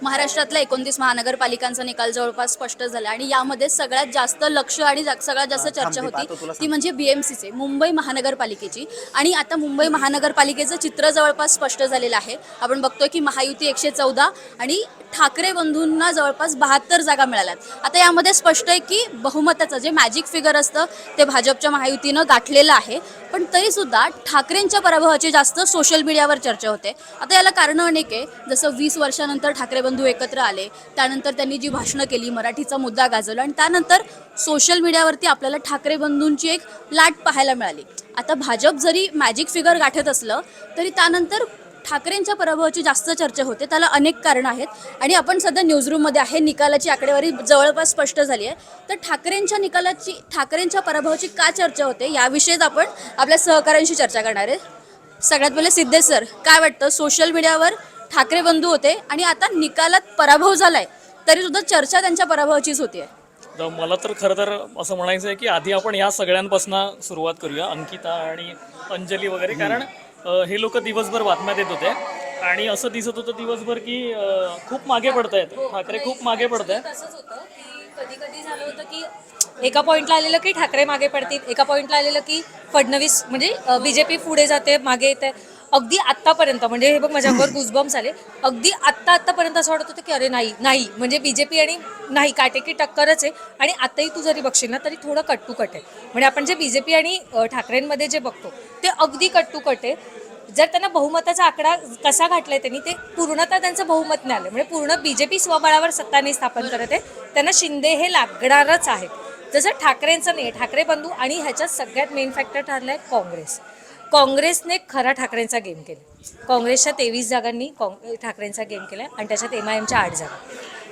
महाराष्ट्रातल्या 29 महानगरपालिकांचा निकाल जवळपास स्पष्ट झाला आणि यामध्ये सगळ्यात जास्त लक्ष आणि सगळ्यात जास्त चर्चा होती ती म्हणजे BMCचे मुंबई महानगरपालिकेची. आणि आता मुंबई महानगरपालिकेचं चित्र जवळपास स्पष्ट झालेलं आहे. आपण बघतोय की महायुती 114 आणि ठाकरे बंधूंना जवळपास 72 जागा मिळाल्यात. आता यामध्ये स्पष्ट आहे की बहुमताचं जे मॅजिक फिगर असतं ते भाजपच्या महायुतीनं गाठलेलं आहे. पण तरीसुद्धा ठाकरेंच्या पराभवाची जास्त सोशल मीडियावर चर्चा होते. आता याला कारणं अनेक आहे. जसं 20 वर्षानंतर ठाकरे बंधू एकत्र आले, त्यानंतर त्यांनी जी भाषणं केली, मराठीचा मुद्दा गाजवला आणि त्यानंतर सोशल मीडियावरती आपल्याला ठाकरे बंधूंची एक लाट पाहायला मिळाली. आता भाजप जरी मॅजिक फिगर गाठत असलं तरी त्यानंतर ठाकरेंच्या पराभवाची जास्त चर्चा होते. त्याला अनेक कारणं आहेत आणि आपण सध्या न्यूजरूममध्ये आहे. निकालाची आकडेवारी जवळपास स्पष्ट झाली आहे. तर ठाकरेंच्या पराभवाची का चर्चा होते याविषयीच आपण आपल्या सहकाऱ्यांशी चर्चा करणार आहे. सगळ्यात पहिले सिद्धेश सर, काय वाटतं, सोशल मीडियावर ठाकरे बंधू होते आणि आता निकालात पराभव झालाय तरी सुद्धा चर्चा त्यांच्या पराभवाचीच होती. मला तर खरं तर असं म्हणायचं आहे की आधी आपण या सगळ्यांपासून सुरुवात करूया, अंकिता आणि अंजली वगैरे. कारण हे लोक दिवसभर बातम्या देत होते आणि असं दिसत होतं दिवसभर की खूप मागे पडत आहेत ठाकरे, खूप मागे पडत आहेत. तसंच होतं की कधी कधी झालं होतं की एका पॉईंटला आलेलं की ठाकरे मागे पडतील, एका पॉईंटला आलेलं की फडणवीस म्हणजे BJP पुढे जाते मागे येते. अगदी आत्तापर्यंत म्हणजे हे बघ माझ्या अंगावर गुजबम्स आले. अगदी आत्तापर्यंत असं वाटत होतं की अरे नाही म्हणजे BJP आणि नाही काटेकी टक्करच आहे. आणि आताही तू जरी बघशील ना तरी थोडं कट टू कट आहे. म्हणजे आपण जे BJP आणि ठाकरेंमध्ये जे बघतो ते अगदी कट टू कट आहे. जर त्यांना बहुमताचा आकडा कसा घातलाय त्यांनी ते पूर्णतः त्यांचं बहुमत नाही आलं. म्हणजे पूर्ण BJP स्वबळावर सत्ता नाही स्थापन करत आहे. त्यांना शिंदे हे लागणारच आहेत. जसं ठाकरेंचं नाही, ठाकरे बंधू. आणि ह्याच्यात सगळ्यात मेन फॅक्टर ठरला आहे काँग्रेसने खरा ठाकरेंचा गेम केला. काँग्रेसच्या 23 जागांनी ठाकरेंचा गेम केला आणि त्याच्यात MIMच्या 8 जागा.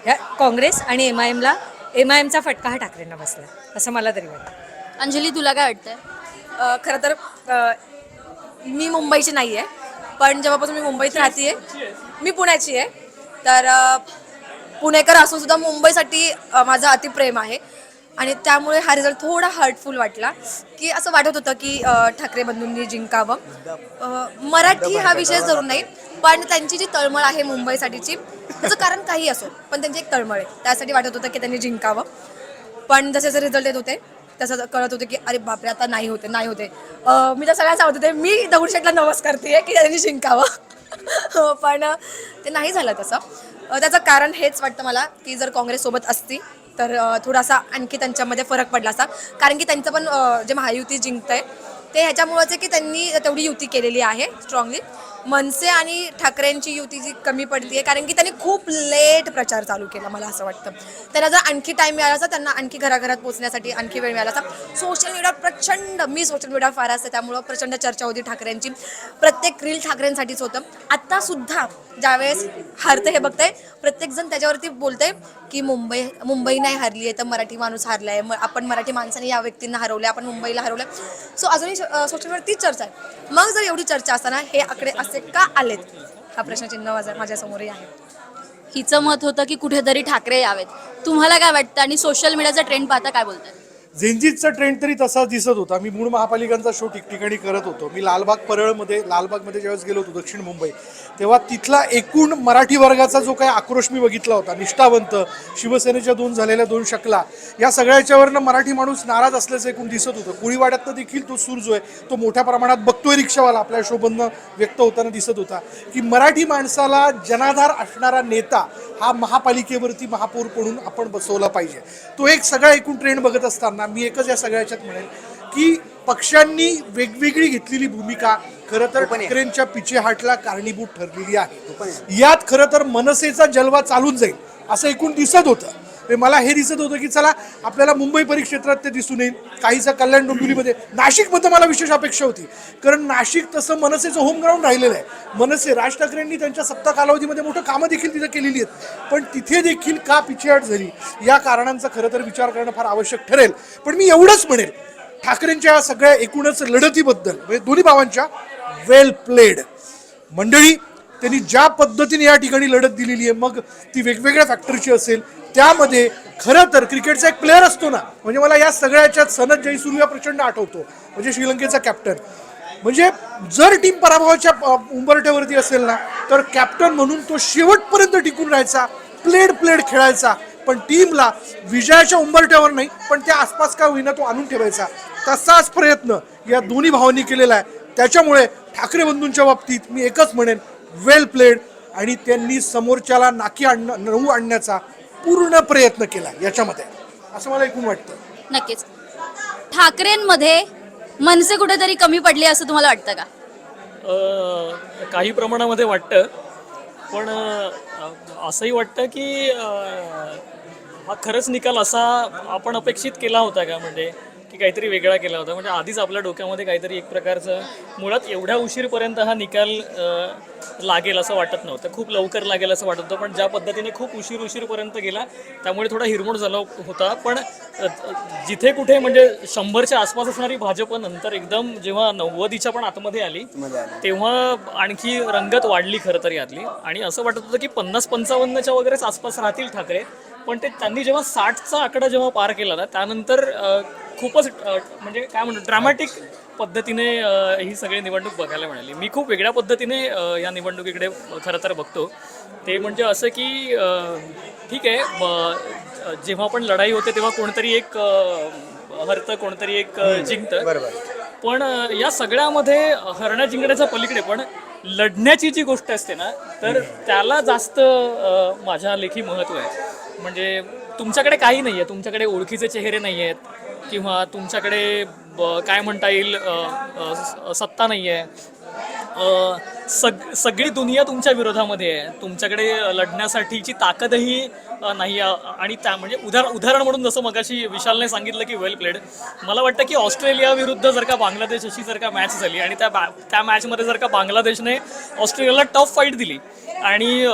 ह्या काँग्रेस आणि MIMचा फटका हा ठाकरेंना बसला असं मला तरी वाटतं. अंजली, तुला काय वाटतं? खरं तर मी मुंबईची नाही आहे, पण जेव्हापासून मी मुंबईत राहते मी पुण्याची आहे. तर पुणेकर असून सुद्धा मुंबईसाठी माझं अतिप्रेम आहे आणि त्यामुळे हा रिझल्ट थोडा हर्टफुल वाटला. की असं वाटत होतं की ठाकरे बंधूंनी जिंकावं. मराठी हा विषय जरूर नाही, पण त्यांची जी तळमळ आहे मुंबईसाठीची, त्याचं कारण काही असो पण त्यांची एक तळमळ आहे, त्यासाठी वाटत होतं की त्यांनी जिंकावं. पण जसे जसे रिझल्ट येत होते तसं कळत होते की अरे बापरे आता नाही होते. मी तर सगळ्यांना सांगत होते मी दगडूशेठला नमस्कार करते की त्यांनी जिंकावं. पण ते नाही झालं तसं. त्याचं कारण हेच वाटतं मला की जर काँग्रेससोबत असती तर थोडासा आणखी त्यांच्यामध्ये फरक पडला असता. कारण की त्यांचं पण जे महायुती जिंकतंय ते ह्याच्यामुळंच आहे की त्यांनी तेवढी युती केलेली आहे स्ट्रॉंगली. मनसे आणि ठाकरेंची युती जी कमी पडली आहे कारण की त्यांनी खूप लेट प्रचार चालू केला. मला असं वाटतं त्यांना जर आणखी टाईम मिळाला असता, त्यांना आणखी घराघरात पोहोचण्यासाठी आणखी वेळ मिळाला असता. सोशल मीडियावर मी सोशल मीडिया फार असते त्यामुळं प्रचंड चर्चा होती ठाकरेंची. प्रत्येक रील ठाकरेंसाठीच होतं. आत्तासुद्धा ज्यावेळेस हारतं हे बघतंय प्रत्येकजण त्याच्यावरती बोलतंय की मुंबई नाही हरली आहे तर मराठी माणूस हरला आहे, आपण मराठी माणसाने या व्यक्तींना हरवलं, आपण मुंबईला हरवलं. सो अजूनही सोशल मीडियावर तीच चर्चा आहे. मग जर एवढी चर्चा असताना हे आकडे असे का आलेत हा प्रश्नचिन्ह माझ्यासमोरही आहे. हिचं मत होतं की कुठेतरी ठाकरे यावेत. तुम्हाला काय वाटतं आणि सोशल मीडियाचा ट्रेंड पाहता काय बोलताय? झेंजीचा ट्रेंड तरी तसाच दिसत होता. मी मूळ महापालिकांचा शो ठिकठिकाणी करत होतो. मी लालबागमध्ये ज्यावेळेस गेलो होतो दक्षिण मुंबई, तेव्हा तिथला एकूण मराठी वर्गाचा जो काही आक्रोश मी बघितला होता, निष्ठावंत, शिवसेनेच्या झालेल्या दोन शकला, या सगळ्याच्यावरनं मराठी माणूस नाराज असल्याचं एकूण दिसत होतं. कोळीवाड्यातनं देखील तो सूर जो आहे तो मोठ्या प्रमाणात बघतोय रिक्षावाला आपल्या शोबंदनं व्यक्त होताना दिसत होता की मराठी माणसाला जनाधार असणारा नेता हा महापालिकेवरती महापौर म्हणून आपण बसवला पाहिजे. तो एक सगळा एकूण ट्रेंड बघत असताना मी एकच या सगळ्याच्यात म्हणेन की पक्षांनी वेगवेगळी घेतलेली भूमिका खरं तर ठाकरेंच्या पिछेहाटला कारणीभूत ठरलेली आहे. यात खरं तर मनसेचा जलवा चालून जाईल असं एकूण दिसत होतं. मला हे दिसत होतं की चला आपल्याला मुंबई परिक्षेत्रात ते दिसून येईल, काहीचं कल्याण डोंबिवलीमध्ये, नाशिकमध्ये मला विशेष अपेक्षा होती कारण नाशिक तसं मनसेचं होम ग्राउंड राहिलेलं आहे. मनसे राज ठाकरेंनी त्यांच्या सत्ता कालावधीमध्ये मोठं कामं देखील तिथं केलेली आहेत, पण तिथे देखील का पिछेहाट झाली या कारणांचा खरं तर विचार करणं फार आवश्यक ठरेल. पण मी एवढंच म्हणेल ठाकरेंच्या सगळ्या एकूणच लढतीबद्दल म्हणजे दोन्ही भावांच्या वेल प्लेड. मंडळी त्यांनी ज्या पद्धतीने या ठिकाणी लढत दिलेली आहे, मग ती वेगवेगळ्या फॅक्टरची असेल, त्यामध्ये खरं तर क्रिकेटचा एक प्लेअर असतो ना, म्हणजे मला या सगळ्याच्यात सनत जयसूर्या प्रचंड आठवतो, म्हणजे श्रीलंकेचा कॅप्टन. म्हणजे जर टीम पराभवाच्या उंबरठ्यावरती असेल ना तर कॅप्टन म्हणून तो शेवटपर्यंत टिकून राहायचा, प्लेड खेळायचा, पण टीमला विजयाच्या उंबरठ्यावर नाही पण त्या आसपास का होईना तो आणून ठेवायचा. तसाच प्रयत्न या दोन्ही भावांनी केलेला आहे. त्याच्यामुळे ठाकरे बंधूंच्या बाबतीत मी एकच म्हणेन, वेल प्लेड. आणि त्यांनी समोरच्याला नाकी नऊ आणण्याचा पूर्ण प्रयत्न केला याच्यामध्ये, असं मला ऐकून वाटतं. नक्कीच ठाकरेंमध्ये मनसे कुठेतरी कमी पडली असं तुम्हाला वाटतं का? काही प्रमाणामध्ये वाटतं, पण असंही वाटतं की हा खरंच निकाल असा आपण अपेक्षित केला होता का, म्हणजे की काहीतरी वेगळा केला होता. म्हणजे आधीच आपल्या डोक्यामध्ये काहीतरी एक प्रकारचं मुळात एवढ्या उशीरपर्यंत हा निकाल लागेल असं वाटत नव्हतं, खूप लवकर लागेल असं वाटत होतं, पण ज्या पद्धतीने खूप उशीरपर्यंत गेला त्यामुळे थोडा हिरमोड झाला होता. पण जिथे कुठे म्हणजे 100च्या आसपास असणारी भाजप नंतर एकदम जेव्हा 90च्या पण आतमध्ये आली तेव्हा आणखी रंगत वाढली खरं तर यातली. आणि असं वाटत होतं की 50-55च्या वगैरेच आसपास राहतील ठाकरे, पण ते त्यांनी जेव्हा 60चा आकडा जेव्हा पार केला ना त्यानंतर खूपच म्हणजे काय म्हणतो ड्रामॅटिक पद्धतीने ही सगळी निवडणूक बघायला मिळाली. मी खूप वेगळ्या पद्धतीने या निवडणुकीकडे खरं तर बघतो. ते म्हणजे असं की ठीक आहे, जेव्हा पण लढाई होते तेव्हा कोणतरी एक हरतं, कोणतरी एक जिंकतं, पण या सगळ्यामध्ये हरण्या जिंकण्याच्या पलीकडे पण लढण्याची जी गोष्ट असते ना तर त्याला जास्त माझ्या लेखी महत्त्व आहे. म्हणजे तुमच्याकडे काही नाही आहे, तुमच्याकडे ओळखीचे चेहरे नाही आहेत किंवा तुमच्याकडे काय म्हणता येईल सत्ता नाही आहे, सगळी दुनिया तुमच्या विरोधामध्ये आहे, तुमच्याकडे लढण्यासाठीची ताकदही नाही. आणि त्या म्हणजे उदाहरण म्हणून जसं मगाशी विशालने सांगितलं की वेल प्लेड, मला वाटतं की ऑस्ट्रेलिया विरुद्ध जर का बांगलादेश अशी जर का मॅच झाली आणि त्या मॅचमध्ये जर का बांगलादेशने ऑस्ट्रेलियाला टफ फाईट दिली आणि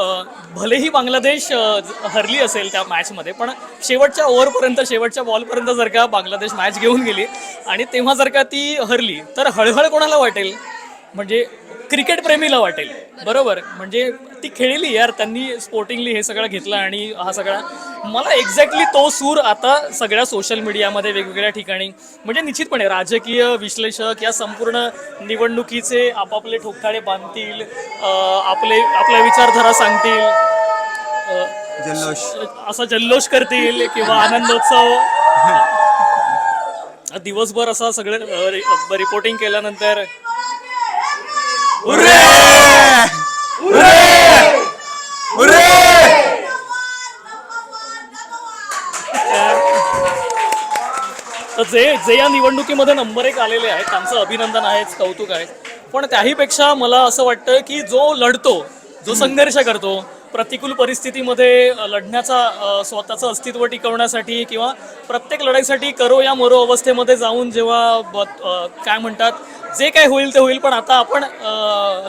भलेही बांगलादेश हरली असेल त्या मॅचमध्ये, पण शेवटच्या ओव्हरपर्यंत शेवटच्या बॉलपर्यंत जर का बांगलादेश मॅच घेऊन गेली आणि तेव्हा जर का ती हरली तर हळहळ कोणाला वाटेल, म्हणजे क्रिकेट प्रेमीला वाटेल, बरोबर. म्हणजे ती खेळली यार, त्यांनी स्पोर्टिंगली हे सगळं घेतलं आणि हा सगळा मला एक्झॅक्टली तो सूर आता सगळ्या सोशल मीडियामध्ये वेगवेगळ्या ठिकाणी म्हणजे निश्चितपणे राजकीय विश्लेषक या संपूर्ण निवडणुकीचे आपापले ठोकताळे बांधतील, आपल्या विचारधारा सांगतील, असा जल्लोष करतील किंवा आनंदोत्सव दिवसभर असं सगळं रिपोर्टिंग केल्यानंतर जे या निवडणुकीमध्ये नंबर 1 आलेले आहेत त्यांचं अभिनंदन आहेच, कौतुक आहे. पण त्याहीपेक्षा मला असं वाटतं की जो लढतो, जो संघर्ष करतो, प्रतिकूल परिस्थितीमध्ये लढण्याचा स्वतःचं अस्तित्व टिकवण्यासाठी किंवा प्रत्येक लढाईसाठी करो या मरो अवस्थेमध्ये जाऊन जेव्हा काय म्हणतात जे काय होईल ते होईल, पण आता आपण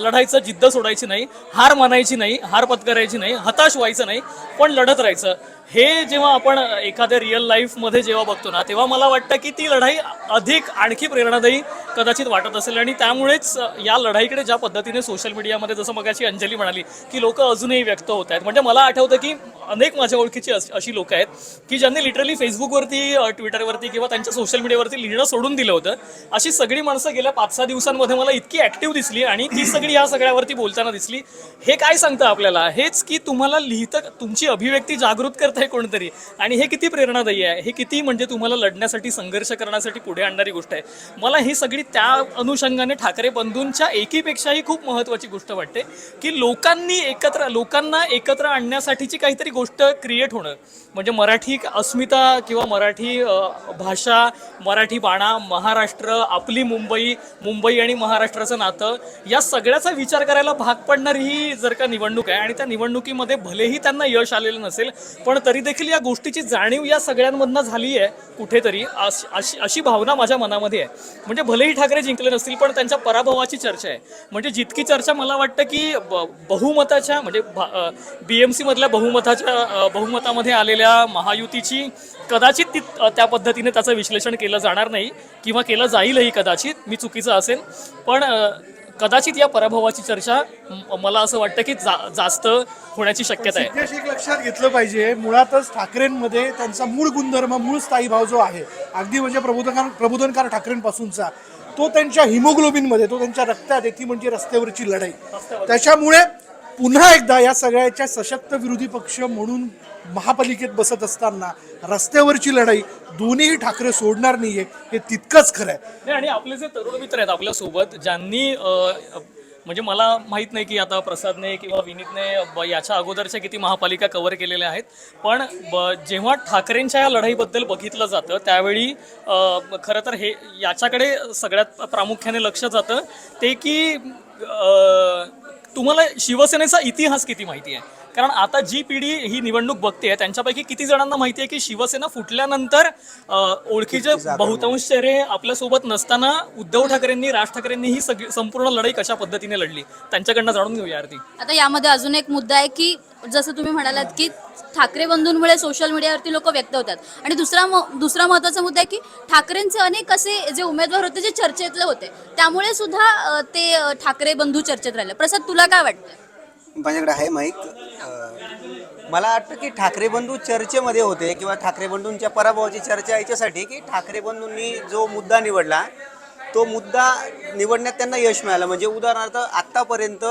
लढाईचं जिद्द सोडायची नाही, हार मानायची नाही, हार पत्करायची नाही, हताश व्हायचं नाही, पण लढत राहायचं. हे जेव्हा आपण एखाद्या रिअल लाईफमध्ये जेव्हा बघतो ना तेव्हा मला वाटतं की ती लढाई अधिक आणखी प्रेरणादायी कदाचित वाटत असेल. आणि त्यामुळेच या लढाईकडे ज्या पद्धतीने सोशल मीडियामध्ये जसं मगाशी अंजली म्हणाली की लोक अजूनही व्यक्त होत आहेत. म्हणजे मला आठवतं की अनेक माझ्या ओळखीची अशी लोक आहेत की ज्यांनी लिटरली फेसबुकवरती, ट्विटरवरती किंवा त्यांच्या सोशल मीडियावरती लिहिणं सोडून दिलं होतं. अशी सगळी माणसं गेल्या 5-6 दिवसांमध्ये मला इतकी ॲक्टिव्ह दिसली आणि ती सगळी या सगळ्यावरती बोलताना दिसली. हे काय सांगतं आपल्याला? हेच की तुम्हाला लिहितं, तुमची अभिव्यक्ती जागृत करत आहे कोणतरी, आणि हे किती प्रेरणादायी आहे, हे किती म्हणजे तुम्हाला लढण्यासाठी, संघर्ष करण्यासाठी पुढे आणणारी गोष्ट आहे. मला ही सगळी त्या अनुषंगाने ठाकरे बंधूंच्या एकीपेक्षाही खूप महत्त्वाची गोष्ट वाटते की लोकांना एकत्र आणण्यासाठीची काहीतरी गोष्ट क्रिएट होणं. म्हणजे मराठी अस्मिता किंवा मराठी भाषा, मराठी बाणा, महाराष्ट्र, आपली मुंबई आणि महाराष्ट्राचं नातं, या सगळ्याचा विचार करायला भाग पडणारी ही जर का निवडणूक आहे. आणि त्या निवडणुकीमध्ये भलेही त्यांना यश आलेलं नसेल पण तरी देखील या गोष्टीची जाणीव या सगळ्यांमधनं झाली आहे कुठेतरी, अशी भावना माझ्या मनामध्ये आहे. म्हणजे भलेही ठाकरे जिंकले नसतील पण त्यांच्या पराभवाची चर्चा आहे. म्हणजे जितकी चर्चा मला वाटतं की बहुमताच्या म्हणजे BMC मधल्या बहुमतामध्ये आलेल्या महायुतीची कदाचित त्या पद्धतीने त्याचं विश्लेषण केलं जाणार नाही किंवा केलं जाईलही कदाचित, मी चुकीचं असेल, पण कदाचित या पराभवाची चर्चा मला असं वाटतं की जास्त होण्याची शक्यता आहे. एक लक्षात घेतलं पाहिजे, मुळातच ठाकरेंमध्ये त्यांचा मूळ गुणधर्म, मूळ स्थायी भाव जो आहे अगदी म्हणजे प्रबोधनकार ठाकरेंपासूनचा, तो त्यांच्या हिमोग्लोबिनमध्ये, तो त्यांच्या रक्तात आहे, ती म्हणजे रस्त्यावरची लढाई. त्याच्यामुळे पुन्हा एकदा या सगळ्याच्या सशक्त विरोधी पक्ष म्हणून महापालिकेत बसत असताना रस्त्यावरची लढाई दोन्ही ठाकरे सोडणार नाहीये हे तितकंच खरं आहे. नाही, आणि आपले जे तरुण मित्र आहेत आपल्यासोबत, ज्यांनी म्हणजे मला माहीत नाही की आता प्रसादने किंवा विनीतने याच्या अगोदरच्या किती महापालिका कव्हर केलेल्या आहेत, पण जेव्हा ठाकरेंच्या या लढाईबद्दल बघितलं जातं त्यावेळी खरं तर हे याच्याकडे सगळ्यात प्रामुख्याने लक्ष जातं ते की तुम्हाला शिवसेनेचा इतिहास किती माहिती आहे. कारण आता जी पिढी ही निवडणूक बघते त्यांच्यापैकी किती जणांना माहिती आहे की शिवसेना फुटल्यानंतर ओळखीचे बहुतांश चेहरे आपल्यासोबत नसताना उद्धव ठाकरेंनी, राज ठाकरेंनी ही सगळी संपूर्ण लढाई कशा पद्धतीने लढली त्यांच्याकडनं जाणून घेऊया आरती. आता यामध्ये अजून एक मुद्दा आहे की जसं तुम्ही म्हणालात की ठाकरे बंधूंमुळे सोशल मीडियावरती लोक व्यक्त होतात, आणि दुसरा महत्त्वाचा मुद्दा आहे की ठाकरेंचे अनेक असे जे उमेदवार होते जे चर्चेतले होते, त्यामुळे सुद्धा ते ठाकरे बंधू चर्चेत राहिले. प्रसाद, तुला काय वाटतं? माझ्याकडे आहे माईक. मला वाटतं की ठाकरे बंधू चर्चेमध्ये होते किंवा ठाकरे बंधूंच्या पराभवाची चर्चा याच्यासाठी की ठाकरे बंधूंनी जो मुद्दा निवडला तो मुद्दा निवडण्यात त्यांना यश मिळालं. म्हणजे उदाहरणार्थ आत्तापर्यंत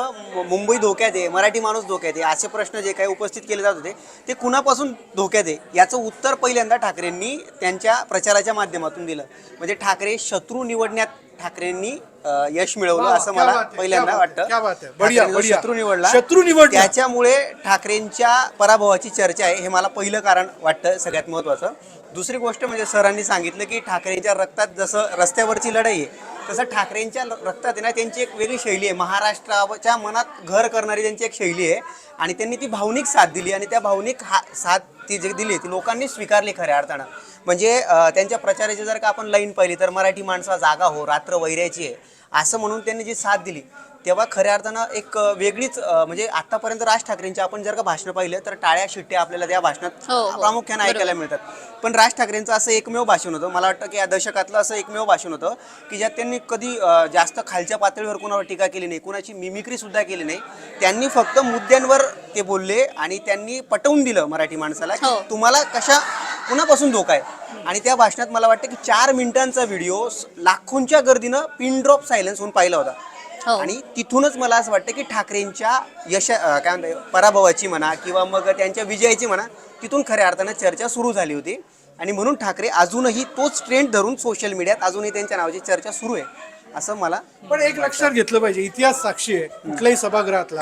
मुंबई धोक्यात आहे, मराठी माणूस धोक्यात आहे, असे प्रश्न जे काही उपस्थित केले जात होते ते कुणापासून धोक्यात आहे याचं उत्तर पहिल्यांदा ठाकरेंनी त्यांच्या प्रचाराच्या माध्यमातून दिलं. म्हणजे ठाकरे शत्रू निवडण्यात ठाकरेंनी यश मिळवलं असं मला पहिल्यांदा वाटतं. शत्रू निवडला त्याच्यामुळे ठाकरेंच्या पराभवाची चर्चा आहे, हे मला पहिलं कारण वाटतं सगळ्यात महत्त्वाचं. दुसरी गोष्ट म्हणजे सरांनी सांगितलं की ठाकरेंच्या रक्तात जसं रस्त्यावरची लढाई आहे तसं ठाकरेंच्या रक्तात आहे ना त्यांची एक वेगळी शैली आहे. महाराष्ट्राच्या मनात घर करणारी त्यांची एक शैली आहे आणि त्यांनी ती भावनिक साथ दिली आणि त्या भावनिक साथ ती जी दिली ती लोकांनी स्वीकारली खऱ्या अर्थानं. म्हणजे त्यांच्या प्रचाराची जर का आपण लाईन पाहिली तर मराठी माणसा जागा हो, रात्र वैऱ्याची आहे असं म्हणून त्यांनी जी साथ दिली तेव्हा खऱ्या अर्थानं एक वेगळीच म्हणजे आतापर्यंत राज ठाकरेंची आपण जर का भाषणं पाहिलं तर टाळ्या शिट्ट्या आपल्याला त्या भाषणात प्रामुख्याने ऐकायला मिळतात. पण राज ठाकरेंचं असं एकमेव भाषण होतं, मला वाटतं की या दशकातलं असं एकमेव भाषण होतं की ज्यात त्यांनी कधी जास्त खालच्या पातळीवर कुणावर टीका केली नाही, कुणाची मिमिक्री सुद्धा केली नाही. त्यांनी फक्त मुद्द्यांवर ते बोलले आणि त्यांनी पटवून दिलं मराठी माणसाला की तुम्हाला कुणापासून धोका आहे. आणि त्या भाषणात मला वाटतं की 4 मिनिटांचा व्हिडिओ लाखोंच्या गर्दीनं पिन ड्रॉप सायलेन्स होऊन पाहिला होता. आणि तिथूनच मला असं वाटतं की ठाकरेंच्या काय म्हणतात पराभवाची म्हणा किंवा मग त्यांच्या विजयाची म्हणा तिथून खऱ्या अर्थानं चर्चा सुरू झाली होती. आणि म्हणून ठाकरे अजूनही तोच ट्रेंड धरून सोशल मीडियात अजूनही त्यांच्या नावाची चर्चा सुरू आहे असं मला. पण एक लक्षात घेतलं पाहिजे, इतिहास साक्षी आहे कुठल्याही सभागृहातला,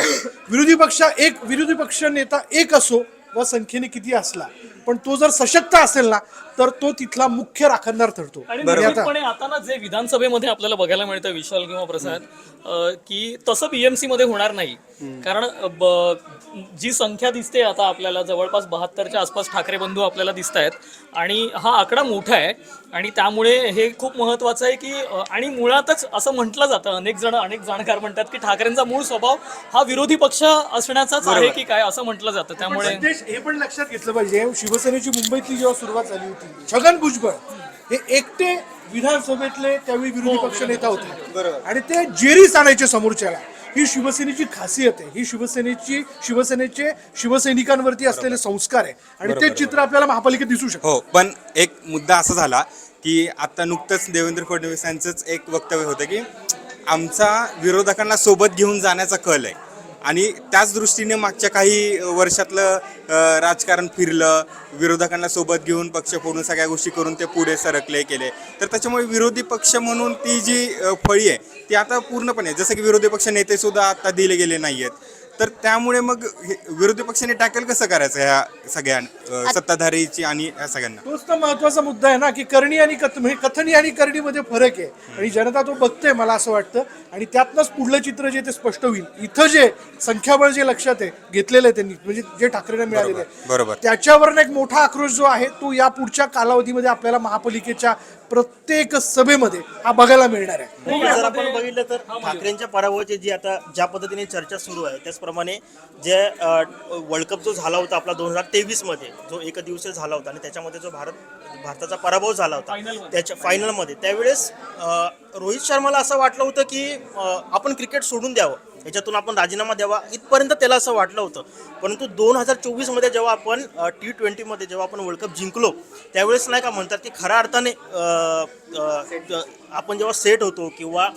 विरोधी पक्ष नेता एक असो व संख्येने किती असला पण तो जर सशक्त असेल ना तर तो तिथला मुख्य राखणदार ठरतो. आणि निश्चितपणे आता ना जे विधानसभेमध्ये आपल्याला बघायला मिळतं विशाल किंवा प्रसाद की तसं बीएमसी मध्ये होणार नाही. कारण जी संख्या दिसते आता आपल्याला जवळपास 72च्या आसपास ठाकरे बंधू आपल्याला दिसत आहेत आणि हा आकडा मोठा आहे आणि त्यामुळे हे खूप महत्वाचं आहे की आणि मुळातच असं म्हटलं जातं, अनेक जाणकार म्हणतात की ठाकरेंचा मूळ स्वभाव हा विरोधी पक्ष असण्याचाच आहे की काय असं म्हटलं जातं. त्यामुळे हे पण लक्षात घेतलं पाहिजे, शिवसेनेची मुंबईतली जेव्हा सुरुवात झाली होती छगन भुजबळ हे एकटे विधानसभेतले त्यावेळी विरोधी पक्ष नेता होते आणि ते जेरीस आणायचे समोरच्याला. ही शिवसेनेची खासियत आहे, ही शिवसेनेचे शिवसैनिकांवरती असलेले संस्कार आहे आणि ते चित्र आपल्याला महापालिकेत दिसू शकतं. हो, पण एक मुद्दा असा झाला की आता नुकतंच देवेंद्र फडणवीस यांचंच एक वक्तव्य होतं की आमचा विरोधकांना सोबत घेऊन जाण्याचा कल आहे आणि त्याच दृष्टीने मागच्या काही वर्षातलं राजकारण फिरलं, विरोधकांना सोबत घेऊन पक्ष फोडून सगळ्या गोष्टी करून ते पुढे सरकले केले. तर त्याच्यामुळे विरोधी पक्ष म्हणून ती जी फळी आहे ती आता पूर्णपणे जसं की विरोधी पक्ष नेते सुद्धा आता दिले गेले नाही आहेत. तर त्यामुळे मग विरोधी पक्षाने टॅकल कसं करायचं ह्या सगळ्या सत्ताधारीची आणि ह्या सगळ्यांना? तोच तर महत्वाचा मुद्दा आहे ना की करणी आणि कथनी आणि करणीमध्ये फरक आहे आणि जनता तो बघते मला असं वाटतं आणि त्यातनंच पुढलं चित्र जे ते स्पष्ट होईल. इथं जे संख्याबळ जे लक्षात आहे घेतलेलं आहे त्यांनी म्हणजे जे ठाकरेंना मिळालेलं आहे बरोबर त्याच्यावर एक मोठा आक्रोश जो आहे तो या पुढच्या कालावधीमध्ये आपल्याला महापालिकेच्या प्रत्येक सभेमध्ये हा बघायला मिळणार आहे. जर आपण बघितलं तर ठाकरेंच्या पराभवाची जी आता ज्या पद्धतीने चर्चा सुरू आहे त्याचप्रमाणे जे वर्ल्ड कप जो झाला होता आपला 2023 मध्ये जो एक दिवसीय झाला होता आणि त्याच्यामध्ये जो भारताचा पराभव झाला होता त्याच्या फायनलमध्ये त्यावेळेस रोहित शर्माला असं वाटलं होतं की आपण क्रिकेट सोडून द्यावं याच्यातून आपण राजीनामा द्यावा इथपर्यंत त्याला असं वाटलं होतं. परंतु 2024मध्ये जेव्हा आपण T20मध्ये जेव्हा आपण वर्ल्ड कप जिंकलो त्यावेळेस नाही का म्हणतात की खऱ्या अर्थाने आपण जेव्हा सेट होतो किंवा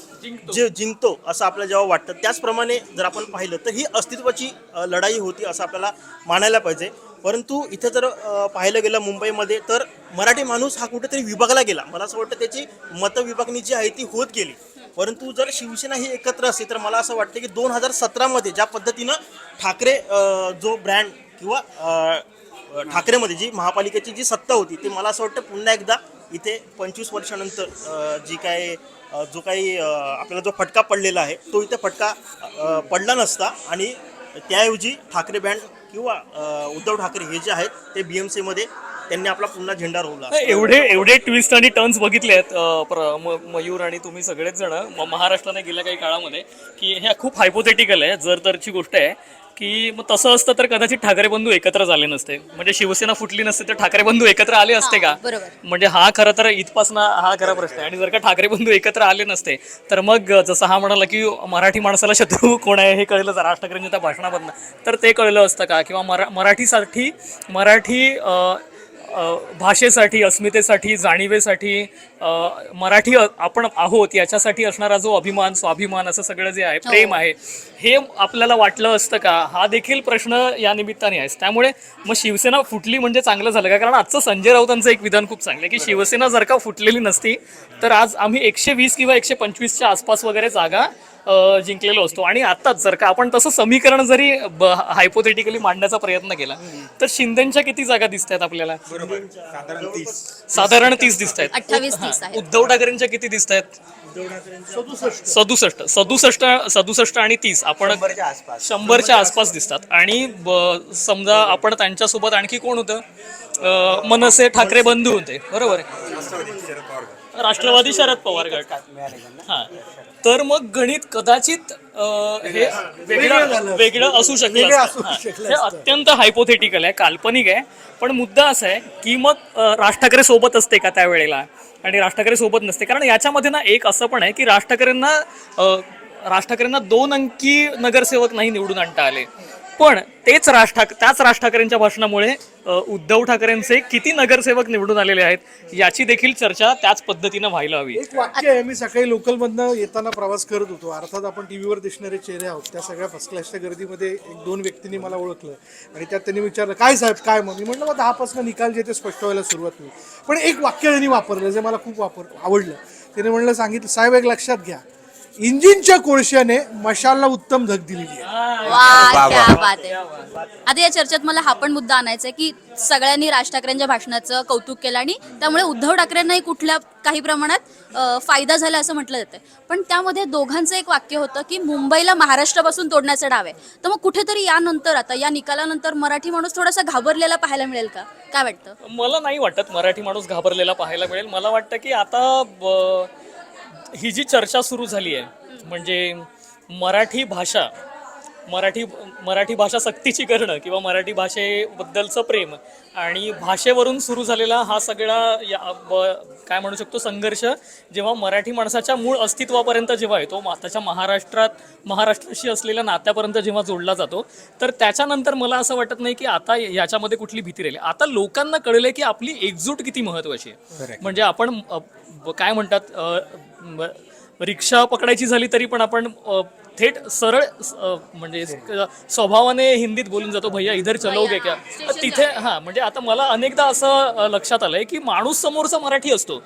जे जिंकतो असं आपल्याला जेव्हा वाटतं, त्याचप्रमाणे जर आपण पाहिलं तर ही अस्तित्वाची लढाई होती असं आपल्याला मानायला पाहिजे. परंतु इथं जर पाहायला गेलं मुंबईमध्ये तर मराठी माणूस हा कुठेतरी विभागला गेला. मला असं वाटतं त्याची मतविभागणी जी आहे ती होत गेली. परंतु जर शिवसेना ही एकत्र असते तर मला असं वाटतं की 2017मध्ये ज्या पद्धतीनं ठाकरे जो ब्रँड किंवा ठाकरेमध्ये जी महापालिकेची जी सत्ता होती ती मला असं वाटतं पुन्हा एकदा इथे 25 वर्षानंतर जो काही आपल्याला जो फटका पडलेला आहे तो इथे फटका पडला नसता आणि त्याऐवजी ठाकरे बँड किंवा उद्धव ठाकरे हे जे आहेत ते BMC मध्ये त्यांनी आपला पुन्हा झेंडा रोवला. एवढे ट्विस्ट आणि टर्न्स बघितले आहेत मयूर आणि तुम्ही सगळेच जण महाराष्ट्राने गेल्या काही काळामध्ये की ह्या खूप हायपोथेटिकल आहे, जर तरची गोष्ट आहे की मग तसं असतं तर कदाचित ठाकरे बंधू एकत्र झाले नसते. म्हणजे शिवसेना फुटली नसते तर ठाकरे बंधू एकत्र आले असते का? बरोबर. म्हणजे हा खरं तर इथपासून हा खरा प्रश्न आहे. आणि जर का ठाकरे बंधू एकत्र आले नसते तर मग जसं हा म्हणाला की मराठी माणसाला शत्रू कोण आहे हे कळलं राज ठाकरेंच्या त्या भाषणामधनं, तर ते कळलं असतं का? किंवा मराठी भाषेसाठी, अस्मितेसाठी, जाणीवेसाठी, मराठी आपण आहोत याच्यासाठी असणारा जो अभिमान, स्वाभिमान असं सगळं जे आहे, प्रेम आहे, हे आपल्याला वाटलं असतं का? हा देखील प्रश्न या निमित्ताने आहे. त्यामुळे मग शिवसेना फुटली म्हणजे चांगलं झालं का? कारण आजचं संजय राऊतांचं एक विधान खूप चांगलं आहे की शिवसेना जर का फुटलेली नसती तर आज आम्ही 120 किंवा 125च्या आसपास वगैरे जागा जिंकलेलो असतो. आणि आत्ताच जर का आपण तसं समीकरण जरी हायपोथेटिकली मांडण्याचा प्रयत्न केला तर शिंदेच्या किती जागा दिसत आहेत आपल्याला? साधारण 30 दिसत आहेत. 28-30 आहेत. उद्धव ठाकरेंच्या किती दिसत आहेत? 67 आणि 30 आपण 100च्या आसपास दिसतात. आणि समजा आपण त्यांच्यासोबत आणखी कोण होतं? मनसे ठाकरे बंधू होते, बरोबर आहे, राष्ट्रवादी शरद पवार गट. हा, तर मग गणित कदाचित हे वेगळं असू शकलं असतं. हे अत्यंत हायपोथेटिकल आहे, काल्पनिक आहे. पण मुद्दा असा आहे की मग राज ठाकरे सोबत असते का त्यावेळेला आणि राज ठाकरे सोबत नसते? कारण याच्यामध्ये ना एक असं पण आहे की राज ठाकरेंना 2 अंकी नगरसेवक नाही निवडून आणता आले, पण त्याच राज ठाकरेंच्या भाषणामुळे उद्धव ठाकरेंचे किती नगरसेवक निवडून आलेले आहेत याची देखील चर्चा त्याच पद्धतीनं व्हायला हवी. एक वाक्य आहे, मी सकाळी लोकलमधनं येताना प्रवास करत होतो. अर्थात आपण टीव्हीवर दिसणारे चेहरे आहोत, त्या सगळ्या फर्स्ट क्लासच्या गर्दीमध्ये 1-2 व्यक्तींनी मला ओळखलं आणि त्यात त्यांनी विचारलं काय साहेब काय? मग मी म्हटलं मग 10 निकाल जे ते स्पष्ट व्हायला सुरुवात होईल. पण एक वाक्य त्यांनी वापरलं जे मला खूप आवडलं. त्याने सांगितलं साहेब एक लक्षात घ्या, इंजिनच्या कोळशाने मशालला उत्तम धग दिलेली आहे. वा, क्या बात आहे. आता या चर्चेत मला हा पण मुद्दा आणायचा आहे की सगळ्यांनी राज ठाकरेंच्या भाषणाचं कौतुक केलं आणि त्यामुळे उद्धव ठाकरेंनाही कुठल्या काही प्रमाणात फायदा झाला असं म्हटलं जातं. पण त्यामध्ये दोघांचं एक वाक्य होतं की मुंबईला महाराष्ट्रापासून तोडण्याचा डाव आहे. तर मग कुठेतरी यानंतर आता या निकालानंतर मराठी माणूस थोडासा घाबरलेला पाहायला मिळेल का? काय वाटतं? मला नाही वाटत मराठी माणूस घाबरलेला पाहायला मिळेल. मला वाटतं की आता ही जी चर्चा सुरू झाली आहे म्हणजे मराठी भाषा सक्तीची करणं किंवा मराठी भाषेबद्दलचं प्रेम आणि भाषेवरून सुरू झालेला हा सगळा काय म्हणू शकतो संघर्ष जेव्हा मराठी माणसाच्या मूळ अस्तित्वापर्यंत जेव्हा येतो, त्याच्या महाराष्ट्राशी असलेल्या नात्यापर्यंत जेव्हा जोडला जातो, तर त्याच्यानंतर मला असं वाटत नाही की आता याच्यामध्ये कुठली भीती राहिली. आता लोकांना कळले की आपली एकजूट किती महत्त्वाची आहे. म्हणजे आपण काय म्हणतात रिक्षा पकडायची झाली तरी पण आपण थेट सरळ म्हणजे स्वभावाने हिंदीत बोलून जातो, भैया इधर चलोगे क्या? तिथे म्हणजे आता मला अनेकदा असं लक्षात आलंय की माणूस समोरचा मराठी असतो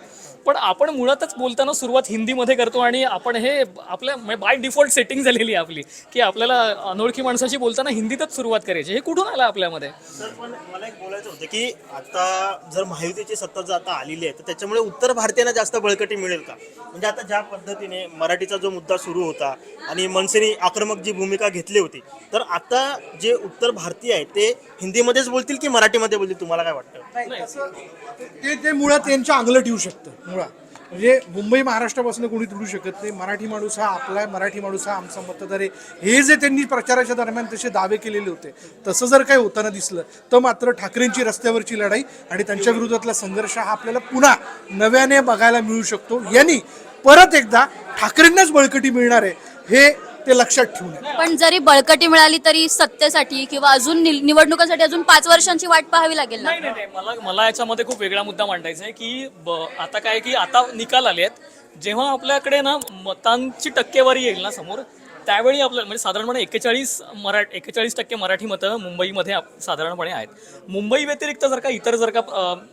पण आपण मुळातच बोलताना सुरुवात हिंदीमध्ये करतो आणि आपण हे आपल्या बाय डिफॉल्ट सेटिंग झालेली आहे आपली की आपल्याला अनोळखी माणसाशी बोलताना हिंदीतच सुरुवात करायची. हे कुठून आलं आपल्यामध्ये? सर पण मला एक बोलायचं होतं की आता जर महायुतीची सत्ता जर आता आलेली आहे तर त्याच्यामुळे उत्तर भारतीयांना जास्त बळकटी मिळेल का? म्हणजे आता ज्या पद्धतीने मराठीचा जो मुद्दा सुरू होता आणि मनसेने आक्रमक जी भूमिका घेतली होती, तर आता जे उत्तर भारतीय आहेत ते हिंदीमध्येच बोलतील की मराठीमध्ये बोलतील? तुम्हाला काय वाटतं? ते मुळात त्यांच्या अंगलं ठेवू शकतं. मुळात म्हणजे मुंबई महाराष्ट्रापासून कोणी तुडू शकत नाही. मराठी माणूस हा आपला, मराठी माणूस हा आमचा मतदार आहे, हे जे त्यांनी प्रचाराच्या दरम्यान तसे दावे केलेले होते, तसं जर काही होताना दिसलं तर मात्र ठाकरेंची रस्त्यावरची लढाई आणि त्यांच्या विरोधातला संघर्ष हा आपल्याला पुन्हा नव्याने बघायला मिळू शकतो. यांनी परत एकदा ठाकरेंनाच बळकटी मिळणार आहे हे ते लक्षात ठेवून आहे. पण जरी बळकटी मिळाली तरी सत्तेसाठी किंवा अजून निवडणुकांसाठी अजून 5 वर्षांची वाट पाहावी लागेल ना. नाही मला याच्यामध्ये खूप वेगळा मुद्दा मांडायचा आहे की आता काय की आता निकाल आले आहेत, जेव्हा आपल्याकडे ना मतांची टक्केवारी येईल ना समोर, त्यावेळी आपल्याला म्हणजे साधारणपणे 41% मराठी मतं मुंबईमध्ये साधारणपणे आहेत. मुंबई व्यतिरिक्त जर का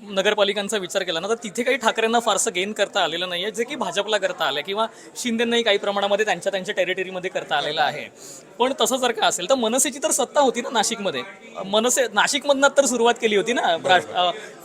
नगरपालिकांचा विचार केला ना, तर तिथे काही ठाकरेंना फारसं गेन करता आलेलं नाही आहे, जे की भाजपला करता आलं किंवा शिंदेंनाही काही प्रमाणामध्ये त्यांच्या टेरिटरीमध्ये करता आलेलं आहे. पण तसं जर का असेल तर मनसेची तर सत्ता होती ना नाशिकमध्ये. नाशिकमधनं तर सुरुवात केली होती ना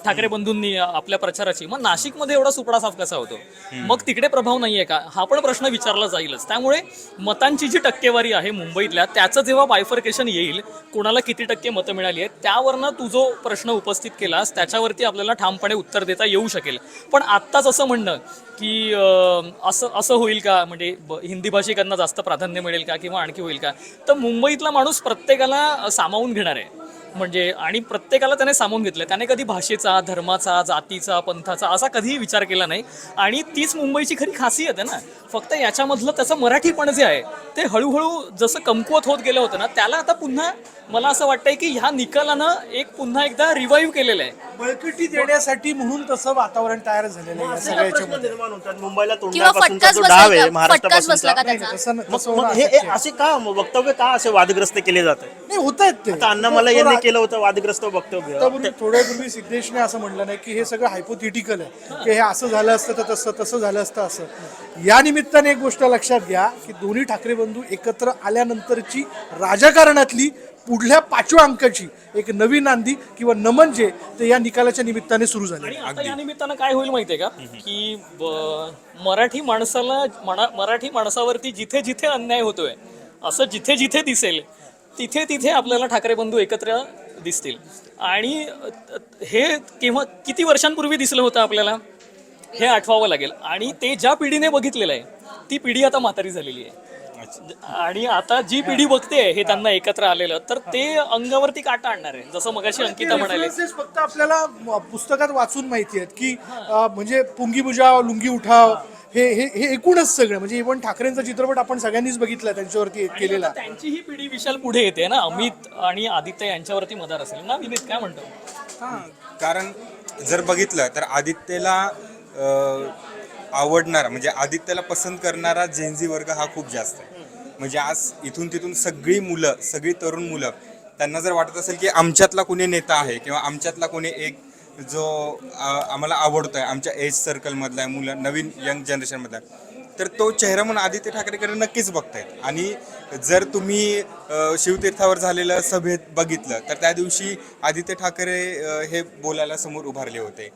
ठाकरे बंधूंनी आपल्या प्रचाराची. मग नाशिकमध्ये एवढा सुपडा साफ कसा होतो? मग तिकडे प्रभाव नाहीये का? हा पण प्रश्न विचारला जाईलच. त्यामुळे मतांची जी टक्केवारी आहे मुंबईतल्या, त्याचं जेव्हा बायफर्केशन येईल, कोणाला किती टक्के मतं मिळाली आहेत, त्यावरनं तू जो प्रश्न उपस्थित केलास त्याच्यावरती आपल्याला ठामपणे उत्तर देता येऊ शकेल. पण आत्ताच असं म्हणणं की असं होईल का, म्हणजे हिंदी भाषिकांना जास्त प्राधान्य मिळेल का किंवा आणखी होईल का, तर मुंबईतला माणूस प्रत्येकाला सामावून घेणार आहे. म्हणजे आणि प्रत्येकाला त्याने सामावून घेतलं. त्याने कधी भाषेचा, धर्माचा, जातीचा, पंथाचा असा कधीही विचार केला नाही. आणि तीच मुंबईची खरी खासियत आहे ना. फक्त याच्यामधलं त्याचं मराठीपण जे आहे ते हळूहळू जसं कमकुवत होत गेलं होतं ना, त्याला आता पुन्हा मला असं वाटतंय की ह्या निकालानं पुन्हा एकदा रिवाईव्ह केलेलं आहे. बळकटी देण्यासाठी म्हणून तसं वातावरण तयार झालेलं आहे या सगळ्याच्या प्रश्न निर्माण होतात मुंबईला किंवा तोंडापासूनचा फटकाच जो डाव आहे बसला महाराष्ट्रापासूनचा. का त्याचा? तसं मग होणं हे अशक्य आहे. असे का वक्तव्य का असे वादग्रस्त केले जातात? नाही होत आहेत ते. आता अण्णामाला यांनी केलं होतं वादग्रस्त वक्तव्य. थोड्यापूर्वी सिद्धेशने असं म्हटलं नाही की हे सगळं हायपोथेटिकल आहे, की हे असं झालं असतं तर तसं झालं असतं असं. या निमित्ताने एक गोष्ट लक्षात घ्या की दोन्ही ठाकरे बंधू एकत्र आल्यानंतरची राजकारणातली पुढल्या 5व्या अंकाची एक नवी नांदी किंवा नमन जे ते या निकालाच्या निमित्ताने सुरू झाले. आणि आता या निमित्तानं काय होईल माहितीये का, की मराठी माणसावरती जिथे जिथे अन्याय होतोय, असं जिथे जिथे दिसेल तिथे तिथे आपल्याला ठाकरे बंधू एकत्र दिसतील. आणि हे किती वर्षांपूर्वी दिसलं होतं आपल्याला हे आठवावं लागेल. आणि ते ज्या पिढीने बघितलेलं आहे ती पिढी आता म्हातारी झालेली आहे. आणि आता जी पिढी बघते हे त्यांना एकत्र आलेलं, तर ते अंगावरती काटा आणणार आहे. जसं मगाशी अंकिता म्हणाले, References फक्त आपल्याला पुस्तकात वाचून माहिती आहेत की म्हणजे पुंगी बुजाव लुंगी उठाव हे एकूणच सगळं म्हणजे इव्हन ठाकरेंचा चित्रपट आपण सगळ्यांनीच बघितला त्यांच्यावरती केलेला. त्यांची ही पिढी विशाल पुढे येते ना. अमित आणि आदित्य यांच्यावरती मदार असेल ना. विनीत काय म्हणतो? हां, कारण जर बघितलं तर आदित्यला आवडणारा म्हणजे आदित्यला पसंत करणारा जेनझी वर्ग हा खूप जास्त आहे. म्हणजे आज इथून तिथून सगळी तरुण मुलं त्यांना जर वाटत असेल की आमच्यातला कोणी नेता आहे किंवा आमच्यातला कोणी एक जो आम्हाला आवडतोय, आमच्या एज सर्कलमधला आहे, मुलं नवीन यंग जनरेशनमधला, तर तो चेहरा म्हणून आदित्य ठाकरेकडे नक्कीच बघतायत. आणि जर तुम्ही शिवतीर्थावर झालेलं सभेत बघितलं तर त्या दिवशी आदित्य ठाकरे हे बोलायला समोर उभारले होते.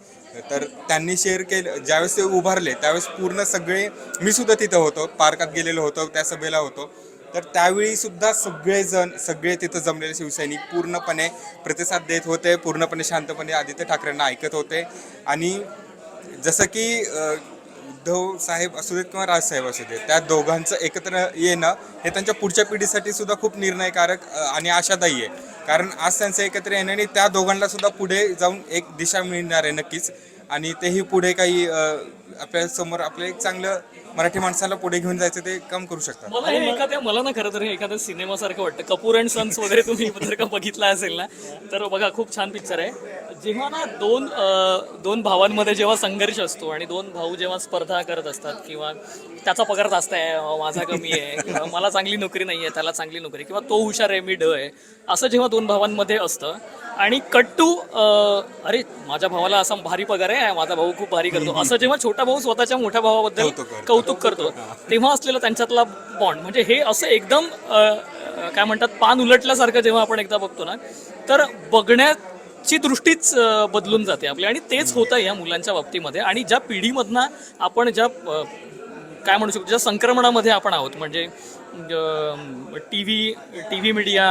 तर त्यांनी शेअर केलं, ज्यावेळेस ते उभारले त्यावेळेस पूर्ण सगळे, मी सुद्धा तिथं होतो, पार्कात गेलेलो होतो, त्या सभेला होतो, तर त्यावेळी सुद्धा सगळे तिथं जमलेले शिवसैनिक पूर्णपणे प्रतिसाद देत होते, पूर्णपणे शांतपणे आदित्य ठाकरेंना ऐकत होते. आणि जसं की उद्धव साहेब असू देत किंवा राजसाहेब असू देत, त्या दोघांचं एकत्र येणं हे त्यांच्या पुढच्या पिढीसाठी सुद्धा खूप निर्णायकारक आणि आशादायी आहे. कारण आज त्यांचं एकत्र येण्याने त्या दोघांना सुद्धा पुढे जाऊन एक दिशा मिळणार आहे नक्कीच. आणि तेही पुढे काही आपल्या समोर आपलं एक चांगलं मराठी माणसाला पुढे घेऊन जायचं ते काम करू शकतात. मला ना खरं तर हे एखाद्या सिनेमासारखं वाटतं. कपूर अँड सन्स वगैरे तुम्ही जर का बघितला असेल ना, तर बघा खूप छान पिक्चर आहे. जेव्हा ना दोन भावांमध्ये जेव्हा संघर्ष असतो आणि दोन भाऊ जेव्हा स्पर्धा करत असतात किंवा त्याचा पगार जास्त आहे, माझा कमी आहे, किंवा मला चांगली नोकरी नाही आहे, त्याला चांगली नोकरी, किंवा तो हुशार आहे, मी ड आहे, असं जेव्हा दोन भावांमध्ये असतं आणि कट टू अरे माझ्या भावाला असा भारी पगार आहे, माझा भाऊ खूप भारी करतो, असं जेव्हा छोटा भाऊ स्वतःच्या मोठ्या भावाबद्दल कौतुक करतो, तेव्हा असलेला त्यांच्यातला बॉन्ड, म्हणजे हे असं एकदम काय म्हणतात पान उलटल्यासारखं जेव्हा आपण एकदा बघतो ना, तर बघण्याची दृष्टीच बदलून जाते आपली. आणि तेच होतं या मुलांच्या बाबतीमध्ये. आणि ज्या पिढीमधनं आपण ज्या काय म्हणू शकतो, ज्या संक्रमणामध्ये आपण आहोत, म्हणजे टी व्ही मीडिया,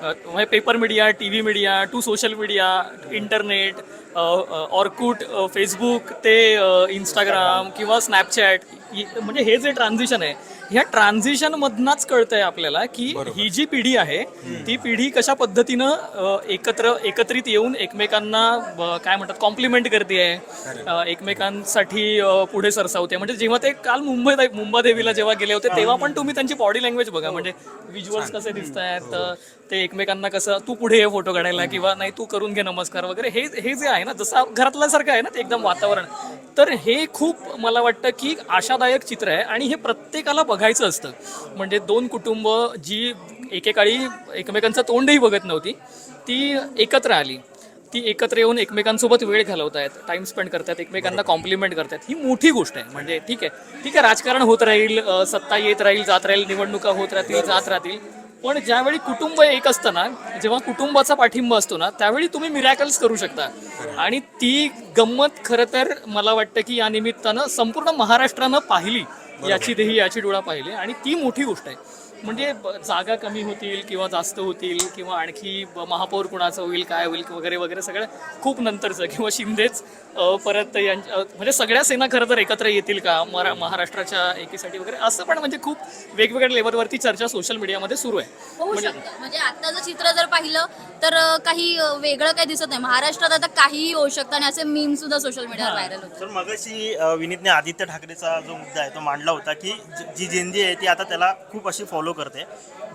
म्हणजे paper media, T V media, to social media, internet, Orkut, Facebook ते इंस्टाग्राम किंवा स्नॅपचॅट, म्हणजे हे जे ट्रान्झिशन आहे ह्या ट्रान्झिशन मधनच कळतंय आपल्याला की ही जी पिढी आहे ती पिढी कशा पद्धतीनं एकत्रित येऊन एकमेकांना काय म्हणतात कॉम्प्लिमेंट करते एकमेकांसाठी पुढे सरसावते. म्हणजे जेव्हा ते काल मुंबादेवीला जेव्हा गेले होते तेव्हा पण तुम्ही त्यांची बॉडी लँग्वेज बघा, म्हणजे व्हिज्युअल्स कसे दिसत आहेत, ते एकमेकांना कसं तू पुढे ये फोटो काढायला किंवा नाही तू करून घे नमस्कार वगैरे, हे जे आहे ना जसं घरातल्यासारखं आहे ना ते एकदम वातावरण. तर हे खूप मला वाटतं की आशादायक चित्र आहे आणि हे प्रत्येकाला बघायचं असतं. म्हणजे दोन कुटुंब जी एकेकाळी एकमेकांचं तोंडही बघत नव्हती ती एकत्र आली, ती एकत्र येऊन एकमेकांसोबत वेळ घालवत आहेत, टाइम स्पेंड करतात, एकमेकांना कॉम्प्लिमेंट करतात. ही मोठी गोष्ट आहे. म्हणजे ठीक आहे राजकारण होत राहील, सत्ता येत राहील जात राहील, निवडणुका होत राहतील जात राहतील, पण ज्यावेळी कुटुंब एक असतं ना, जेव्हा कुटुंबाचा पाठिंबा असतो ना त्यावेळी तुम्ही मिरॅकल्स करू शकता. आणि ती गंमत खरं तर मला वाटतं की या निमित्तानं संपूर्ण महाराष्ट्रानं पाहिली, याची देही याची डोळा पाहिली आणि ती मोठी गोष्ट आहे. म्हणजे जागा कमी होतील किंवा जास्त होतील किंवा आणखी महापौर कुणाचं होईल काय होईल वगैरे वगैरे सगळं खूप नंतरचं, किंवा शिंदेच परत म्हणजे सगळ्या सेना खरं तर एकत्र येतील का महाराष्ट्राच्या एकीसाठी वगैरे, असं पण म्हणजे खूप वेगवेगळ्या लेवलवरती चर्चा सोशल मीडियामध्ये सुरू आहे. होऊ शकतं. म्हणजे आत्ताचं चित्र जर पाहिलं तर काही वेगळं काही दिसत नाही. महाराष्ट्रात आता काहीही होऊ शकतं आणि असे मीम सुद्धा सोशल मीडियावर व्हायरल होतात. तर मगाशी विनीतने आदित्य ठाकरेचा जो मुद्दा आहे तो मांडला होता की जी जेनजी आहे ती आता त्याला खूप अशी फॉलो करते.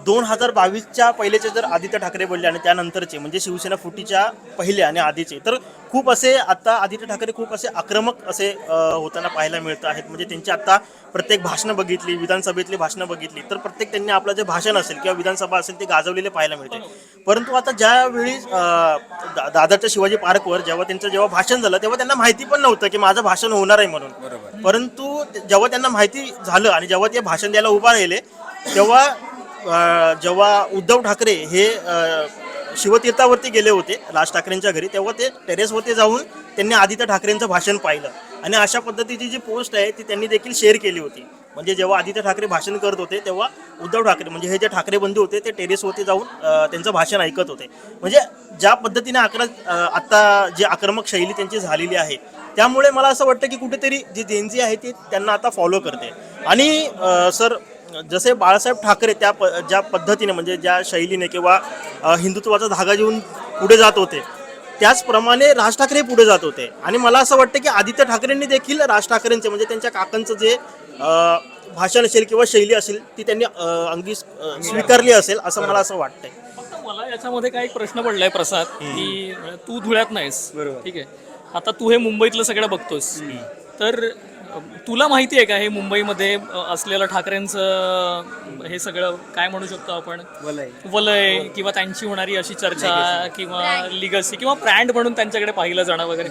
2022च्या पहिलेचे जर आदित्य ठाकरे बोलले आणि त्यानंतरचे म्हणजे शिवसेना फुटीच्या पहिले आणि आधीचे, तर खूप असे आता आदित्य ठाकरे खूप असे आक्रमक असे होताना पाहायला मिळत आहेत. म्हणजे त्यांची आता प्रत्येक भाषणं बघितली, विधानसभेतली भाषणं बघितली तर प्रत्येक त्यांनी आपलं जे भाषण असेल किंवा विधानसभा असेल ते गाजवलेले पाहायला मिळते. परंतु आता ज्यावेळी दादरच्या शिवाजी पार्कवर जेव्हा भाषण झालं तेव्हा त्यांना माहिती पण नव्हतं की माझं भाषण होणार आहे म्हणून. परंतु जेव्हा त्यांना माहिती झालं आणि जेव्हा ते भाषण द्यायला उभा राहिले जेव्हा उद्धव ठाकरे हे शिवतीर्थावरती गेले होते राज ठाकरेंच्या घरी, तेव्हा ते टेरेसवरती जाऊन त्यांनी आदित्य ठाकरेंचं भाषण पाहिलं आणि अशा पद्धतीची जी पोस्ट आहे ती त्यांनी देखील शेअर केली होती. म्हणजे जेव्हा आदित्य ठाकरे भाषण करत होते तेव्हा उद्धव ठाकरे म्हणजे हे जे ठाकरे बंधू होते ते टेरेसवरती जाऊन त्यांचं भाषण ऐकत होते. म्हणजे ज्या पद्धतीने आता जी आक्रमक शैली त्यांची झालेली आहे त्यामुळे मला असं वाटतं की कुठेतरी जी जेनजी आहे ती त्यांना आता फॉलो करते. आणि सर जसे बाळासाहेब ठाकरे ज्या पद्धतीने म्हणजे ज्या शैलीने किंवा हिंदुत्वाचा धागा घेऊन पुढे जात होते त्याचप्रमाणे राज ठाकरे पुढे जात होते. आणि मला असं वाटतं की आदित्य ठाकरेंनी देखील राज ठाकरेंचे म्हणजे त्यांच्या काकांचं जे भाषण असेल किंवा शैली असेल ती त्यांनी अंगी स्वीकारली असेल असं मला असं वाटतंय. फक्त मला याच्यामध्ये काय एक प्रश्न पडलाय प्रसाद, की तू धुळ्यात नाहीस, ठीक आहे, आता तू हे मुंबईतलं सगळं बघतोस, तर तुला माहिती आहे का हे मुंबईमध्ये असलेलं ठाकरेंचं हे सगळं काय म्हणू शकतो आपण वलय किंवा त्यांची होणारी अशी चर्चा किंवा लिगसी किंवा ब्रँड म्हणून त्यांच्याकडे पाहिलं जाणं वगैरे,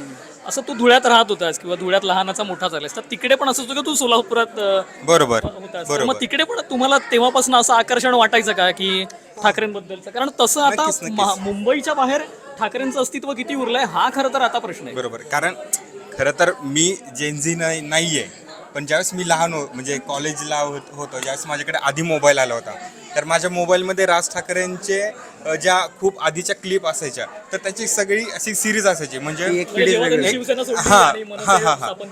असं तू धुळ्यात राहत होतास किंवा धुळ्यात लहानाचा मोठा झालास, तर तिकडे पण असं होतं की तू सोलापुरात होतास, तर मग तिकडे पण तुम्हाला तेव्हापासून असं आकर्षण वाटायचं का की ठाकरेंबद्दलचं? कारण तसं आता मुंबईच्या बाहेर ठाकरेंचं अस्तित्व किती उरलंय हा खरं तर आता प्रश्न आहे. बरोबर, कारण खरं तर मी जेनझी नाही आहे, पण ज्यावेळेस मी लहान म्हणजे कॉलेजला होतो ज्यावेळेस माझ्याकडे आधी मोबाईल आला होता, तर माझ्या मोबाईलमध्ये राज ठाकरेंचे ज्या खूप आधीच्या क्लिप असायच्या तर त्याची सगळी अशी सिरीज असायची. म्हणजे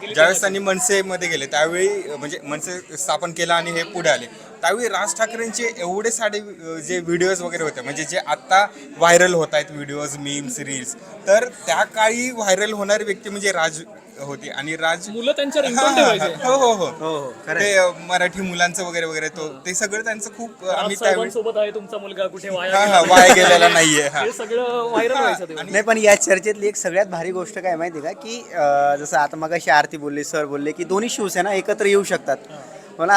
ज्यावेळेस त्यांनी मनसेमध्ये गेले त्यावेळी म्हणजे मनसे स्थापन केलं आणि हे पुढे आले त्यावेळी राज ठाकरेंचे एवढे सारे जे व्हिडिओज वगैरे होते म्हणजे जे आत्ता व्हायरल होत आहेत व्हिडिओज, मीम्स, रील्स, तर त्या काळी व्हायरल होणारी व्यक्ती म्हणजे राज होती. आणि राज मुलं त्यांच्या रिंगटोन ठेवायचे. हो ते मराठी मुलांचं वगैरे वगैरे ते सगळं त्यांचं खूप आम्ही त्यावेळी सोबत आहे तुमचा मुलगा कुठे वाया गेलेला नाहीये. हे सगळं व्हायरल व्हायचं तेव्हा. नाही, पण या चर्चेतली एक सगळ्यात भारी गोष्ट काय माहिती का की जसं आता मगाशी आरती बोलले, सर बोलले की दोन्ही शिवसेना एकत्र येऊ शकतात. मला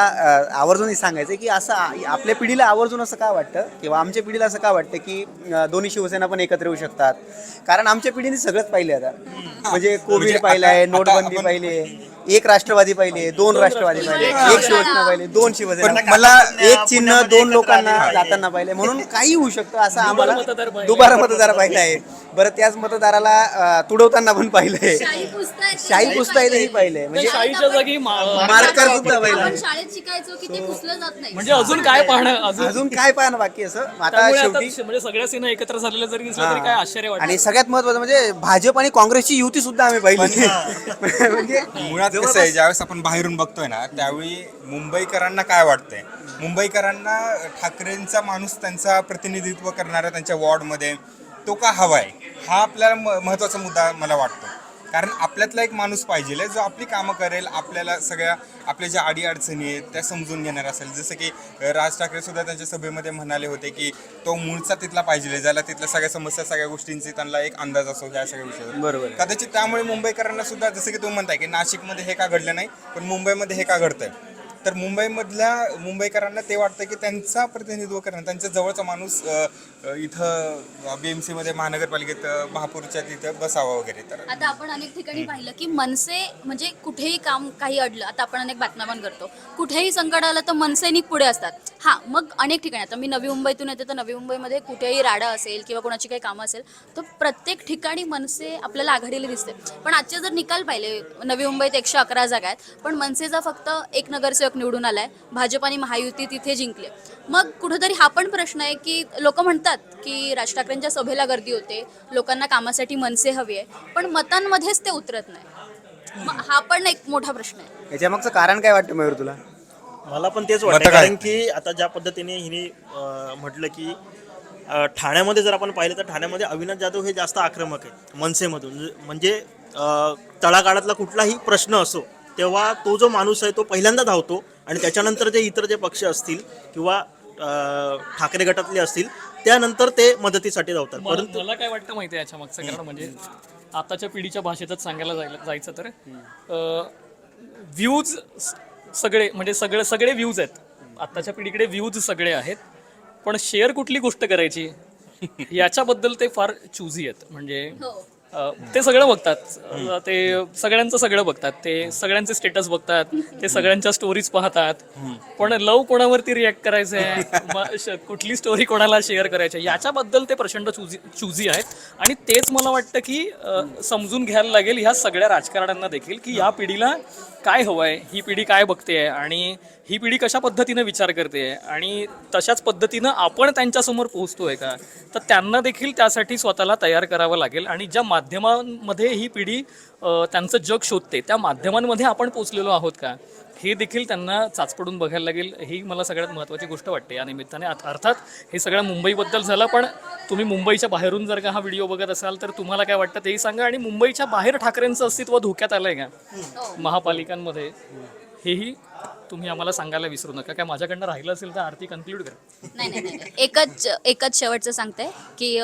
आवर्जून सांगायचं की असं आपल्या पिढीला आवर्जून असं का वाटतं किंवा आमच्या पिढीला असं का वाटतं की दोन्ही शिवसेना पण एकत्र येऊ शकतात? कारण आमच्या पिढीने सगळंच पाहिले आता. म्हणजे कोविड पाहिलंय, नोटबंदी पाहिली, एक राष्ट्रवादी पाहिले, दोन राष्ट्रवादी पाहिले, एक शिवसेना पाहिले, दोन शिवसेना, मला एक चिन्ह दोन लोकांना जाताना पाहिले, म्हणून काही होऊ शकतं असं आम्हाला दुबारा मतदार पाहिलं आहे. बरं, त्याच मतदाराला तुडवताना पण पाहिलंय, शाही पुसताही पाहिलंय, म्हणजे शाहीच्या जागी मार्कर सुद्धा पाहिलं. शाळेत शिकायचो की ते पुसलं जात नाही. म्हणजे अजून काय पाहणं, अजून काय पाहणं बाकी असं आता त्यामुळे शेवटी. आता म्हणजे सगळ्या सेना एकत्र झालेल्या जरी दिसल्या तरी काय आश्चर्य वाटतं. आणि सगळ्यात महत्वाचं म्हणजे भाजप आणि काँग्रेसची युती सुद्धा आम्ही पाहिली. म्हणजे मुळात कसं आहे, ज्यावेळेस आपण बाहेरून बघतोय ना त्यावेळी मुंबईकरांना काय वाटतंय, मुंबईकरांना ठाकरेंचा माणूस त्यांचा प्रतिनिधित्व करणारा त्यांच्या वॉर्डमध्ये तो का हवाय, हा आपल्याला महत्त्वाचा मुद्दा मला वाटतो. कारण आपल्यातला एक माणूस पाहिजे जो आपली कामं करेल, आपल्याला सगळ्या आपल्या ज्या अडीअडचणी आहेत त्या समजून घेणार असेल. जसं की राज ठाकरे सुद्धा त्यांच्या सभेमध्ये म्हणाले होते की तो मूळचा तिथला पाहिजे, ज्याला तिथल्या सगळ्या समस्या सगळ्या गोष्टींची त्यांना एक अंदाज असो ह्या सगळ्या विषयावर. बरोबर. कदाचित त्यामुळे मुंबईकरांना सुद्धा, जसं की तुम्ही म्हणताय की नाशिकमध्ये हे का घडलं नाही पण मुंबईमध्ये हे का घडतंय, तर मुंबईकरांना ते वाटतं की त्यांचा प्रतिनिधित्व करणं, त्यांच्या जवळचा माणूस इथं BMC मध्ये महानगरपालिकेत महापौरच्या तिथं बसावा वगैरे. तर आता आपण अनेक ठिकाणी पाहिलं की मनसे म्हणजे कुठेही काम काही अडलं, आता आपण अनेक बातम्या पण करतो, कुठेही संकट आलं तर मनसेनी पुढे असतात. हां, मग अनेक ठिकाणी, आता मी नवी मुंबईतून येते तर नवी मुंबईमध्ये कुठेही राडा असेल किंवा कोणाची काही कामं असेल तर प्रत्येक ठिकाणी मनसे आपल्याला आघाडीला दिसते. पण आजचे जर निकाल पाहिले, नवी मुंबईत 111 जागा आहेत पण मनसेचा फक्त एक नगरसेवक निवडून आलाय, भाजप आणि महायुती तिथे जिंकले. मग कुठेतरी हा पण प्रश्न आहे की लोक म्हणतात की राज ठाकरेंच्या सभेला गर्दी होते, लोकांना कामासाठी मनसे हवी आहे, पण मतांमध्येच ते उतरत नाही. मग हा पण एक मोठा प्रश्न आहे. याच्या मागचं कारण काय वाटतं मयूर तुला? मला पण तेच वाटतं, कारण की आता ज्या पद्धतीने हिने म्हटलं की ठाण्यामध्ये जर आपण पाहिलं तर ठाण्यामध्ये अविनाश जाधव हे जास्त आक्रमक आहे मनसेमधून. म्हणजे तळागाळातला कुठलाही प्रश्न असो तेव्हा तो जो माणूस आहे तो पहिल्यांदा धावतो आणि त्याच्यानंतर जे इतर जे पक्ष असतील किंवा ठाकरे गटातले असतील त्यानंतर ते मदतीसाठी धावतात. परंतु मला काय वाटतं माहिती आहे याच्या मागचं कारण, म्हणजे आताच्या पिढीच्या भाषेतच सांगायला जायचं तर व्ह्यूज सगळे, म्हणजे सगळे व्ह्यूज आहेत. आत्ताच्या पिढीकडे व्ह्यूज सगळे आहेत, पण शेअर कुठली गोष्ट करायची याच्याबद्दल ते फार चुझी आहेत. म्हणजे ते सगळं बघतात, ते सगळ्यांचं सगळं बघतात, ते सगळ्यांचे स्टेटस बघतात, ते सगळ्यांच्या स्टोरीज पाहतात, पण लव कोणावरती रिॲक्ट करायचंय, कुठली स्टोरी कोणाला शेअर करायची याच्याबद्दल ते प्रचंड चुझी आहेत. आणि तेच मला वाटतं की समजून घ्यायला लागेल ह्या सगळ्या राजकारण्यांना देखील की या पिढीला काय हवं आहे, ही पिढी काय बघते आणि ही पिढी कशा पद्धतीनं विचार करते आणि तशाच पद्धतीनं आपण त्यांच्यासमोर पोहोचतोय का, तर त्यांना देखील त्यासाठी स्वतःला तयार करावं लागेल. आणि ज्या माध्यमांमध्ये ही पिढी त्यांचं जग शोधते त्या माध्यमांमध्ये आपण पोचलेलो आहोत का हे देखील त्यांना चाचपडून बघायला लागेल. ही मला सगळ्यात महत्त्वाची गोष्ट वाटते या निमित्ताने. अर्थात हे सगळं मुंबईबद्दल झालं, पण तुम्ही मुंबईच्या बाहेरून जर का हा व्हिडिओ बघत असाल तर तुम्हाला काय वाटतं तेही सांगा. आणि मुंबईच्या बाहेर ठाकरेंचं अस्तित्व धोक्यात आलंय का महापालिकांमध्ये हेही तुम्ही आम्हाला सांगायला विसरू नका. काय माझ्याकडनं राहिलं असेल तर आरती कन्क्लूड करा. नाही, एकच शेवटचं सांगते की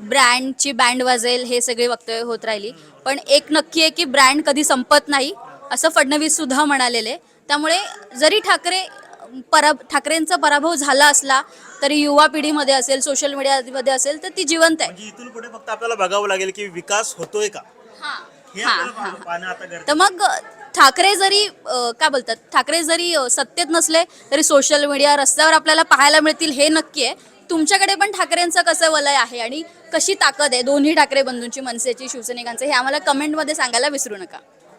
ब्रँडची बँड वाजेल हे सगळे वक्तव्य होत राहिली, पण एक नक्की आहे की ब्रँड कधी संपत नाही असं फडणवीस सुद्धा म्हणालेले. त्यामुळे जरी ठाकरेंचा पराभव झाला असला तरी युवा पिढीमध्ये असेल, सोशल मीडियामध्ये असेल तर ती जिवंत आहे. म्हणजे इथून पुढे फक्त आपल्याला बघावं लागेल की विकास होतोय का, हे आपल्याला पाहणं आता गरजेचं. तर मग ठाकरे जरी काय बोलतात, ठाकरे जरी सत्तेत नसले तरी सोशल मीडिया रस्त्यावर आपल्याला पाहायला मिळतील हे नक्की आहे. तुमच्याकडे पण ठाकरेंचं कसं वलय आहे आणि कशी ताकद आहे दोन्ही ठाकरे बंधूंची, मनसेची, शिवसैनिकांचं, हे आम्हाला कमेंटमध्ये सांगायला विसरू नका.